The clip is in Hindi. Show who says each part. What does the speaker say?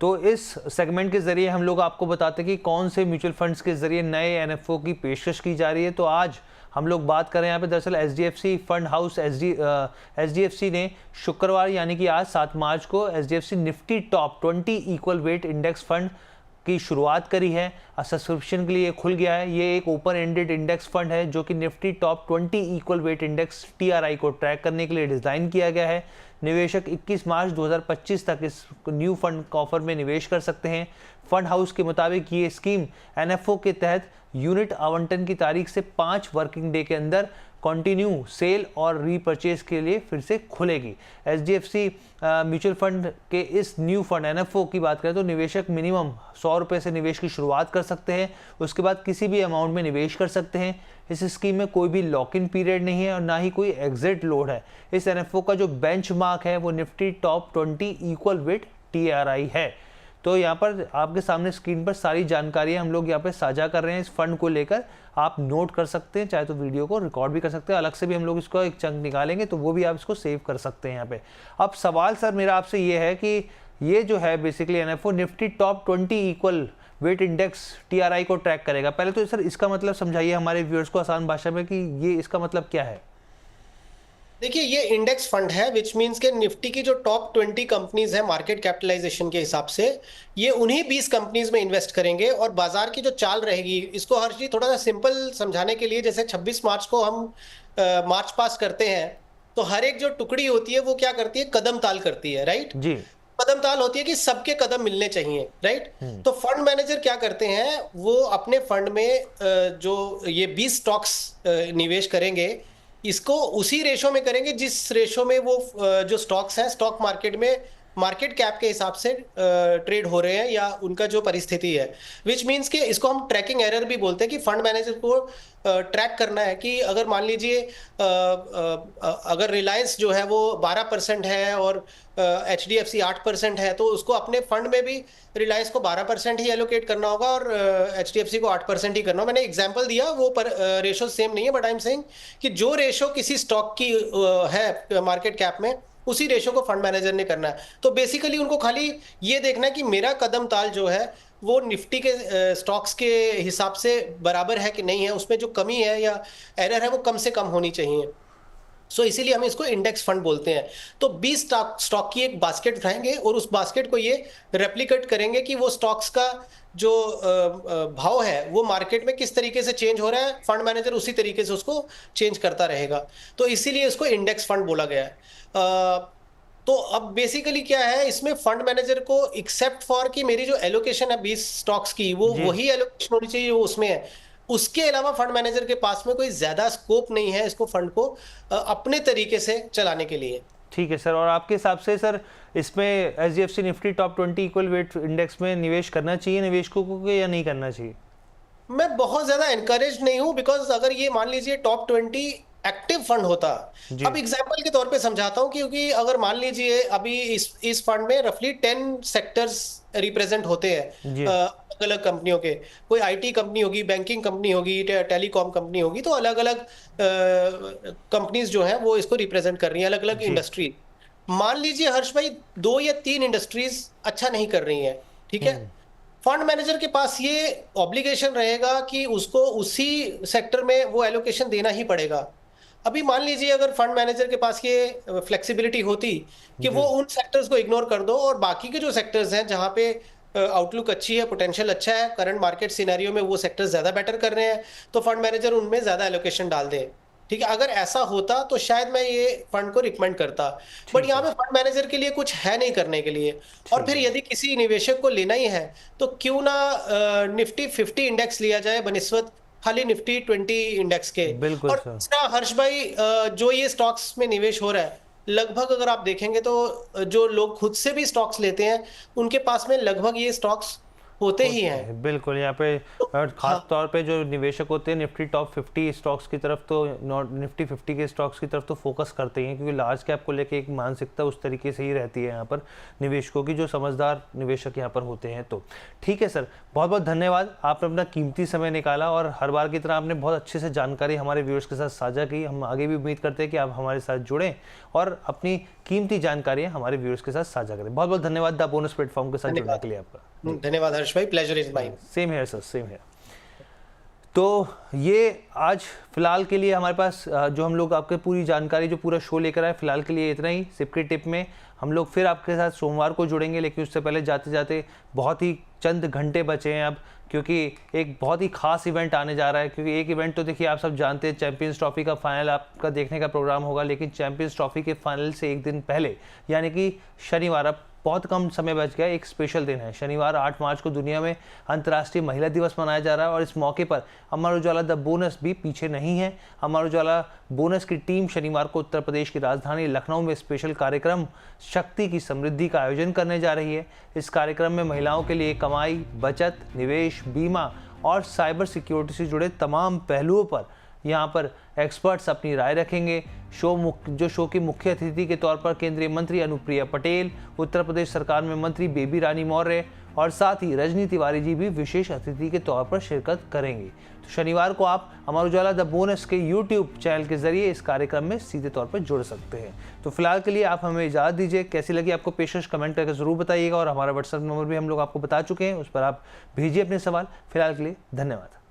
Speaker 1: तो इस सेगमेंट के जरिए हम लोग आपको बताते हैं कि कौन से म्यूचुअल फंड्स के जरिए नए एनएफओ की पेशकश की जा रही है। तो आज हम लोग बात कर रहे हैं यहाँ पे दरअसल एचडीएफसी फंड हाउस एचडीएफसी ने शुक्रवार यानी कि आज 7 मार्च को HDFC Nifty top 20 equal weight index fund की शुरुआत करी है। सब्सक्रिप्शन के लिए खुल गया है। ये एक ओपन एंडेड इंडेक्स फंड है जो कि Nifty top 20 equal weight index TRI को ट्रैक करने के लिए डिज़ाइन किया गया है। निवेशक 21 मार्च 2025 तक इस न्यू फंड ऑफर में निवेश कर सकते हैं। फंड हाउस के मुताबिक ये स्कीम एनएफओ के तहत यूनिट आवंटन की तारीख से 5 वर्किंग डे के अंदर कंटिन्यू सेल और रीपर्चेज के लिए फिर से खुलेगी। एचडीएफसी म्यूचुअल फंड के इस न्यू फंड एनएफओ की बात करें तो निवेशक मिनिमम 100 रुपये से निवेश की शुरुआत कर सकते हैं। उसके बाद किसी भी अमाउंट में निवेश कर सकते हैं। इस स्कीम में कोई भी लॉक इन पीरियड नहीं है और ना ही कोई एग्जिट लोड है। इस एनएफओ का जो बेंचमार्क है वो Nifty top 20 equal weight TRI है। तो यहाँ पर आपके सामने स्क्रीन पर सारी जानकारी हम लोग यहाँ पे साझा कर रहे हैं। इस फंड को लेकर आप नोट कर सकते हैं, चाहे तो वीडियो को रिकॉर्ड भी कर सकते हैं, अलग से भी हम लोग इसको एक चंक निकालेंगे तो वो भी आप इसको सेव कर सकते हैं यहाँ पे। अब सवाल सर मेरा आपसे ये है कि ये जो है basically NFO Nifty top 20 equal weight index TRI को ट्रैक करेगा। पहले तो सर इसका मतलब समझाइए हमारे व्यूअर्स को आसान भाषा में कि ये इसका मतलब क्या है।
Speaker 2: देखिए, ये इंडेक्स फंड है विच मींस के निफ्टी की जो टॉप 20 कंपनीज है मार्केट कैपिटलाइजेशन के हिसाब से, ये उन्हीं 20 कंपनीज में इन्वेस्ट करेंगे और बाजार की जो चाल रहेगी, इसको हर चीज थोड़ा सा सिंपल समझाने के लिए, जैसे 26 मार्च को हम मार्च पास करते हैं तो हर एक जो टुकड़ी होती है वो क्या करती है, कदम ताल करती है, राइट जी। कदम ताल होती है कि सबके कदम मिलने चाहिए, राइट। तो फंड मैनेजर क्या करते हैं, वो अपने फंड में जो ये 20 स्टॉक्स निवेश करेंगे, इसको उसी रेशो में करेंगे जिस रेशो में वो जो स्टॉक्स हैं स्टॉक मार्केट में मार्केट कैप के हिसाब से ट्रेड हो रहे हैं या उनका जो परिस्थिति है। विच मीन्स कि इसको हम ट्रैकिंग एरर भी बोलते हैं कि फंड मैनेजर को ट्रैक करना है कि अगर मान लीजिए अगर रिलायंस जो है वो 12% है और एचडीएफसी 8% है, तो उसको अपने फंड में भी रिलायंस को 12% ही एलोकेट करना होगा और एचडीएफसी को 8% ही करना होगा। मैंने एग्जांपल दिया, वो रेशो सेम नहीं है, बट आई एम सेइंग कि जो रेशो किसी स्टॉक की है मार्केट कैप में, उसी रेशो को फंड मैनेजर ने करना है। तो बेसिकली उनको खाली ये देखना है कि मेरा कदम ताल जो है वो निफ्टी के स्टॉक्स के हिसाब से बराबर है कि नहीं है, उसमें जो कमी है या एरर है वो कम से कम होनी चाहिए। सो इसीलिए हम इसको इंडेक्स फंड बोलते हैं। तो 20 स्टॉक की एक बास्केट उठाएंगे और उस बास्केट को ये रेप्लिकेट करेंगे कि वो स्टॉक्स का जो भाव है वो मार्केट में किस तरीके से चेंज हो रहा है, फंड मैनेजर उसी तरीके से उसको चेंज करता रहेगा। तो इसीलिए इसको इंडेक्स फंड बोला गया है। तो अब बेसिकली क्या है, इसमें फंड मैनेजर को एक्सेप्ट फॉर कि मेरी जो एलोकेशन है 20 स्टॉक्स की, वो वही एलोकेशन होनी चाहिए वो उसमें है। उसके अलावा फंड मैनेजर के पास में कोई ज्यादा स्कोप नहीं है इसको फंड को अपने तरीके से चलाने के लिए।
Speaker 1: ठीक है सर। और आपके हिसाब से सर इसमें HDFC Nifty top 20 equal weight index में निवेश करना चाहिए निवेशकों को या नहीं करना चाहिए?
Speaker 2: मैं बहुत ज्यादा एनकरेज नहीं हूं, बिकॉज अगर ये मान लीजिए टॉप 20 एक्टिव फंड होता, अब एग्जांपल के तौर पे समझाता हूं, क्योंकि अगर मान लीजिए अभी इस फंड में रफली 10 सेक्टर्स रिप्रेजेंट होते हैं अलग अलग कंपनियों के। कोई आईटी कंपनी होगी, बैंकिंग कंपनी होगी, टेलीकॉम कंपनी होगी, तो अलग अलग कंपनीज जो हैं वो इसको रिप्रेजेंट कर रही हैं, अलग अलग इंडस्ट्री। मान लीजिए हर्ष भाई 2 या 3 इंडस्ट्रीज अच्छा नहीं कर रही हैं, ठीक है, फंड मैनेजर के पास ये ऑब्लिगेशन रहेगा कि उसको उसी सेक्टर में वो एलोकेशन देना ही पड़ेगा। अभी मान लीजिए अगर फंड मैनेजर के पास ये फ्लेक्सिबिलिटी होती कि वो उन सेक्टर्स को इग्नोर कर दो और बाकी के जो सेक्टर्स हैं जहां पे आउटलुक अच्छी है, पोटेंशियल अच्छा है, करंट मार्केट सिनेरियो में वो सेक्टर्स ज्यादा बेटर कर रहे हैं, तो फंड मैनेजर उनमें ज्यादा एलोकेशन डाल दे, ठीक है। अगर ऐसा होता तो शायद मैं ये फंड को रिकमेंड करता, बट यहाँ पे फंड मैनेजर के लिए कुछ है नहीं करने के लिए। और फिर यदि किसी निवेशक को लेना ही है तो क्यों ना निफ्टी 50 इंडेक्स लिया जाए बनिस्बत खाली निफ्टी 20 इंडेक्स के।
Speaker 1: बिल्कुल
Speaker 2: और तीसरा हर्ष भाई, जो ये स्टॉक्स में निवेश हो रहा है, लगभग अगर आप देखेंगे तो जो लोग खुद से भी स्टॉक्स लेते हैं उनके पास में लगभग ये स्टॉक्स होते ही हैं।
Speaker 1: बिल्कुल, यहाँ पे खास तौर पे जो निवेशक होते हैं निफ्टी टॉप 50 स्टॉक्स की तरफ, तो निफ्टी 50 के स्टॉक्स की तरफ तो फोकस करते हैं, क्योंकि लार्ज कैप को लेके एक मानसिकता उस तरीके से ही रहती है यहाँ पर निवेशकों की, जो समझदार निवेशक यहाँ पर होते हैं। तो ठीक है सर, बहुत बहुत धन्यवाद, आपने अपना कीमती समय निकाला और हर बार की तरह आपने बहुत अच्छे से जानकारी हमारे व्यूअर्स के साथ साझा की। हम आगे भी उम्मीद करते हैं कि आप हमारे साथ जुड़ें और अपनी कीमती जानकारियां हमारे व्यूअर्स के साथ साझा करें। बहुत बहुत धन्यवाद द बोनस प्लेटफॉर्म के साथ जुड़ने के लिए आपका।
Speaker 2: धन्यवाद हर्ष भाई, pleasure is mine.
Speaker 1: Same here sir, same here. तो ये आज फिलहाल के लिए हमारे पास जो हम लोग आपके पूरी जानकारी, जो पूरा शो लेकर आए, फिलहाल के लिए इतना ही। सिप की टिप में हम लोग फिर आपके साथ सोमवार को जुड़ेंगे, लेकिन उससे पहले जाते जाते बहुत ही चंद घंटे बचे हैं अब, क्योंकि एक बहुत ही खास इवेंट आने जा रहा है। क्योंकि एक इवेंट तो देखिए आप सब जानते हैं, चैंपियंस ट्रॉफी का फाइनल आपका देखने का प्रोग्राम होगा, लेकिन चैंपियंस ट्रॉफी के फाइनल से एक दिन पहले यानी कि शनिवार, अब बहुत कम समय बच गया, एक स्पेशल दिन है। शनिवार 8 मार्च को दुनिया में अंतर्राष्ट्रीय महिला दिवस मनाया जा रहा है और इस मौके पर अमर उजाला द बोनस भी पीछे नहीं है। अमर उजाला बोनस की टीम शनिवार को उत्तर प्रदेश की राजधानी लखनऊ में स्पेशल कार्यक्रम शक्ति की समृद्धि का आयोजन करने जा रही है। इस कार्यक्रम में महिलाओं के लिए कमाई, बचत, निवेश, बीमा और साइबर सिक्योरिटी से जुड़े तमाम पहलुओं पर यहाँ पर एक्सपर्ट्स अपनी राय रखेंगे। शो की मुख्य अतिथि के तौर पर केंद्रीय मंत्री अनुप्रिया पटेल, उत्तर प्रदेश सरकार में मंत्री बेबी रानी मौर्य और साथ ही रजनी तिवारी जी भी विशेष अतिथि के तौर पर शिरकत करेंगे। तो शनिवार को आप अमर उजाला द बोनस के YouTube चैनल के जरिए इस कार्यक्रम में सीधे तौर पर जुड़ सकते हैं। तो फिलहाल के लिए आप हमें इजाज़त दीजिए। कैसी लगी आपको पेशकश कमेंट करके ज़रूर बताइएगा और हमारा व्हाट्सएप नंबर भी हम लोग आपको बता चुके हैं, उस पर आप भेजिए अपने सवाल। फिलहाल के लिए धन्यवाद।